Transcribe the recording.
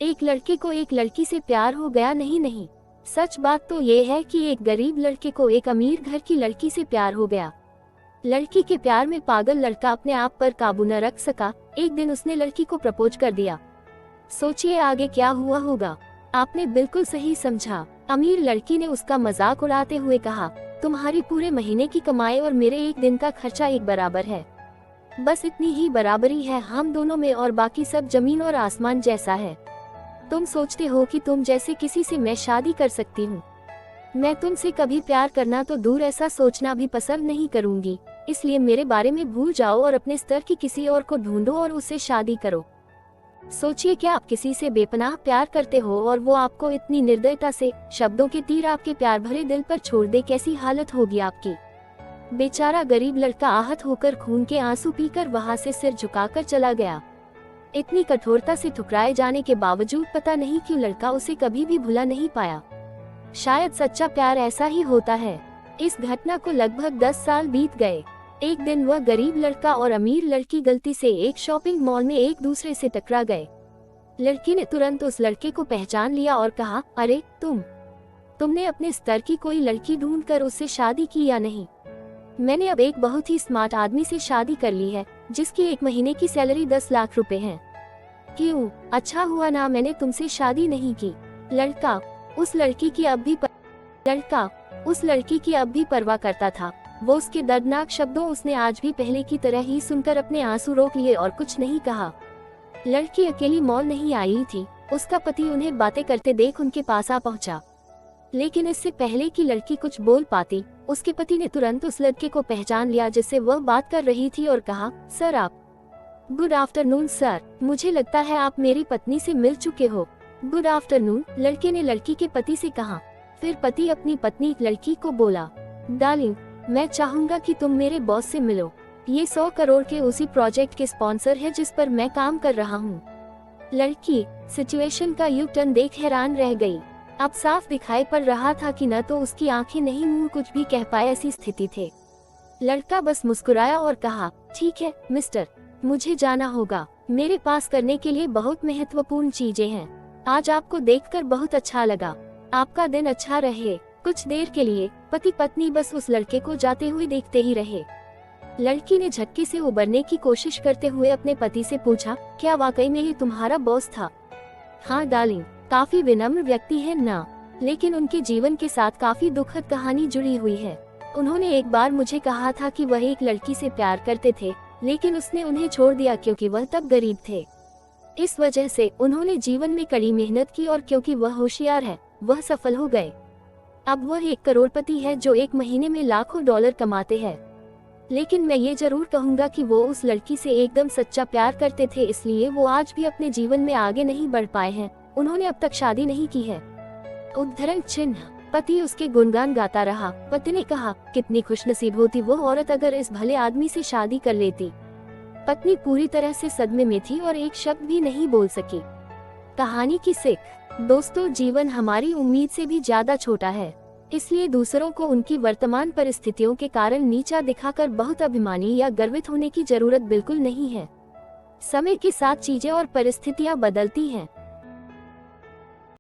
एक लड़के को एक लड़की से प्यार हो गया। नहीं, सच बात तो ये है कि एक गरीब लड़के को एक अमीर घर की लड़की से प्यार हो गया। लड़की के प्यार में पागल लड़का अपने आप पर काबू न रख सका। एक दिन उसने लड़की को प्रपोज कर दिया। सोचिए आगे क्या हुआ होगा। आपने बिल्कुल सही समझा। अमीर लड़की ने उसका मजाक उड़ाते हुए कहा, तुम्हारी पूरे महीने की कमाई और मेरे एक दिन का खर्चा एक बराबर है। बस इतनी ही बराबरी है हम दोनों में और बाकी सब जमीन और आसमान जैसा है। तुम सोचते हो कि तुम जैसे किसी से मैं शादी कर सकती हूँ। मैं तुमसे कभी प्यार करना तो दूर ऐसा सोचना भी पसंद नहीं करूँगी। इसलिए मेरे बारे में भूल जाओ और अपने स्तर की किसी और को ढूंढो और उससे शादी करो। सोचिए क्या आप किसी से बेपनाह प्यार करते हो और वो आपको इतनी निर्दयता से शब्दों के तीर आपके प्यार भरे दिल पर छोड़ दे, कैसी हालत होगी आपकी। बेचारा गरीब लड़का आहत होकर खून के आंसू पीकर वहां से सिर झुकाकर चला गया। इतनी कठोरता से ठुकराए जाने के बावजूद पता नहीं क्यों लड़का उसे कभी भी भुला नहीं पाया। शायद सच्चा प्यार ऐसा ही होता है। इस घटना को लगभग 10 साल बीत गए। एक दिन वह गरीब लड़का और अमीर लड़की गलती से एक शॉपिंग मॉल में एक दूसरे से टकरा गए। लड़की ने तुरंत उस लड़के को पहचान लिया और कहा, अरे तुमने अपने स्तर की कोई लड़की ढूंढकर उससे शादी की या नहीं? मैंने अब एक बहुत ही स्मार्ट आदमी से शादी कर ली है जिसकी एक महीने की सैलरी 10 लाख रुपए है। क्यों? अच्छा हुआ ना मैंने तुमसे शादी नहीं की। लड़का उस लड़की की अब भी परवाह करता था। वो उसके दर्दनाक शब्दों उसने आज भी पहले की तरह ही सुनकर अपने आंसू रोक लिए और कुछ नहीं कहा। लड़की अकेली मॉल नहीं आई थी। उसका पति उन्हें बातें करते देख उनके पास आ पहुंचा। लेकिन इससे पहले कि लड़की कुछ बोल पाती, उसके पति ने तुरंत उस लड़के को पहचान लिया जिससे वह बात कर रही थी और कहा, सर आप। गुड आफ्टरनून सर, मुझे लगता है आप मेरी पत्नी से मिल चुके हो। गुड आफ्टरनून, लड़के ने लड़की के पति से कहा। फिर पति अपनी पत्नी लड़की को बोला, डार्लिंग मैं चाहूंगा कि तुम मेरे बॉस से मिलो। ये 100 करोड़ के उसी प्रोजेक्ट के स्पॉन्सर है जिस पर मैं काम कर रहा हूँ। लड़की सिचुएशन का यू टर्न देख हैरान रह गई। अब साफ दिखाई पड़ रहा था कि न तो उसकी आंखें नहीं मुंह कुछ भी कह पाए ऐसी स्थिति थे। लड़का बस मुस्कुराया और कहा, ठीक है मिस्टर, मुझे जाना होगा। मेरे पास करने के लिए बहुत महत्वपूर्ण चीजें हैं। आज आपको देखकर बहुत अच्छा लगा। आपका दिन अच्छा रहे। कुछ देर के लिए पति पत्नी बस उस लड़के को जाते हुए देखते ही रहे। लड़की ने झटके से उबरने की कोशिश करते हुए अपने पति से पूछा, क्या वाकई में ये तुम्हारा बॉस था? हाँ डार्लिंग, काफी विनम्र व्यक्ति है ना, लेकिन उनके जीवन के साथ काफी दुखद कहानी जुड़ी हुई है। उन्होंने एक बार मुझे कहा था कि वह एक लड़की से प्यार करते थे, लेकिन उसने उन्हें छोड़ दिया क्योंकि वह तब गरीब थे। इस वजह से उन्होंने जीवन में कड़ी मेहनत की और क्योंकि वह होशियार है, वह सफल हो गए। अब वह एक करोड़पति है जो एक महीने में लाखों डॉलर कमाते हैं। लेकिन मैं ये जरूर कहूँगा कि वो उस लड़की से एकदम सच्चा प्यार करते थे, इसलिए वो आज भी अपने जीवन में आगे नहीं बढ़ पाए हैं। उन्होंने अब तक शादी नहीं की है। उद्धरण चिन्ह। पति उसके गुणगान गाता रहा। पति ने कहा, कितनी खुशनसीब होती वो औरत अगर इस भले आदमी से शादी कर लेती। पत्नी पूरी तरह से सदमे में थी और एक शब्द भी नहीं बोल सकी। कहानी की सीख। दोस्तों, जीवन हमारी उम्मीद से भी ज्यादा छोटा है, इसलिए दूसरों को उनकी वर्तमान परिस्थितियों के कारण नीचा दिखाकर बहुत अभिमानी या गर्वित होने की जरूरत बिल्कुल नहीं है। समय के साथ चीजें और परिस्थितियां बदलती हैं।